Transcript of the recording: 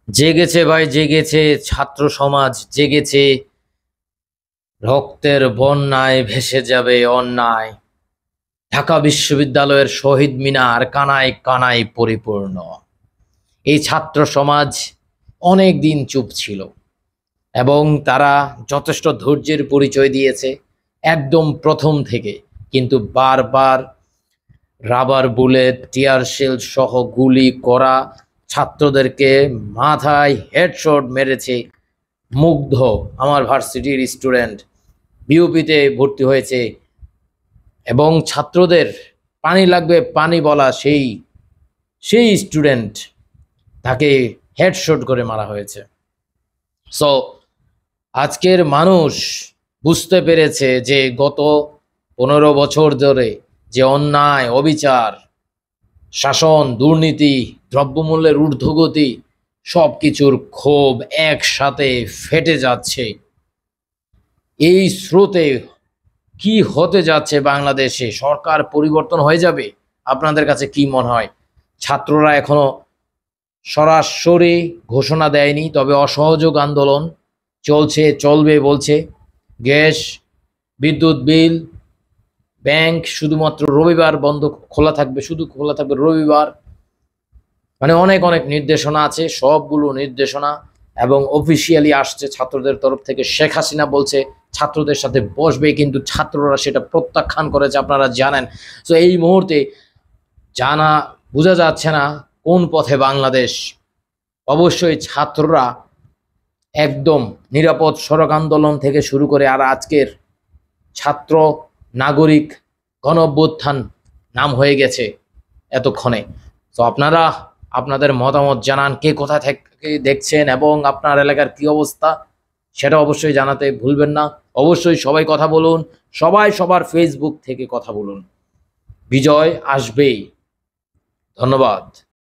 জেগেছে ভাই, জেগেছে ছাত্র সমাজ, জেগেছে। রক্তের বন্যায় ভেসে যাবে অন্যায়। ঢাকা বিশ্ববিদ্যালয়ের শহীদ মিনার কানায় কানায় পরিপূর্ণ। এই ছাত্র সমাজ অনেক দিন চুপ ছিল এবং তারা যথেষ্ট ধৈর্যের পরিচয় দিয়েছে একদম প্রথম থেকে। কিন্তু বারবার রাবার বুলেট, টিয়ার শেল সহ গুলি করা ছাত্রদেরকে মাথায় হেডশট মেরেছে। মুগ্ধ আমার ভার্সিটির স্টুডেন্ট বিউপিতে ভর্তি হয়েছে এবং ছাত্রদের পানি লাগবে পানি বলা সেই সেই স্টুডেন্ট, তাকে হেডশট করে মারা হয়েছে। সো আজকের মানুষ বুঝতে পেরেছে যে গত 15 বছর ধরে যে অন্যায়, অবিচার, শাসন, দুর্নীতি, দ্রব্যমূল্যের ঊর্ধ্বগতি, সব কিছুর ক্ষোভ একসাথে ফেটে যাচ্ছে। এই স্রোতে কি হতে যাচ্ছে বাংলাদেশে? সরকার পরিবর্তন হয়ে যাবে? আপনাদের কাছে কি মনে হয়? ছাত্ররা এখনো সরাসরি ঘোষণা দেয়নি, তবে অসহযোগ আন্দোলন চলছে, চলবে বলছে। গ্যাস, বিদ্যুৎ বিল, ব্যাংক শুধুমাত্র রবিবার বন্ধ, খোলা থাকবে, শুধু খোলা থাকবে রবিবার। মানে অনেক অনেক নির্দেশনা আছে, সবগুলো নির্দেশনা এবং অফিসিয়ালি আসছে ছাত্রদের তরফ থেকে। শেখ হাসিনা বলছে ছাত্রদের সাথে বসবে, কিন্তু ছাত্ররা সেটা প্রত্যাখ্যান করেছে, আপনারা জানেন। তো এই মুহূর্তে জানা বোঝা যাচ্ছে না কোন পথে বাংলাদেশ। অবশ্যই ছাত্ররা একদম নিরাপদ সড়ক আন্দোলন থেকে শুরু করে আর আজকের ছাত্র নাগরিক গণ অভ্যুত্থান নাম হয়ে গেছে এতক্ষণে। তো আপনারা আপনাদের মতামত জানান, কে কোথা থেকে দেখছেন এবং আপনার এলাকার কি অবস্থা সেটা অবশ্যই জানাতে ভুলবেন না। অবশ্যই সবাই কথা বলুন, সবাই সবার ফেসবুক থেকে কথা বলুন। বিজয় আসবেই। ধন্যবাদ।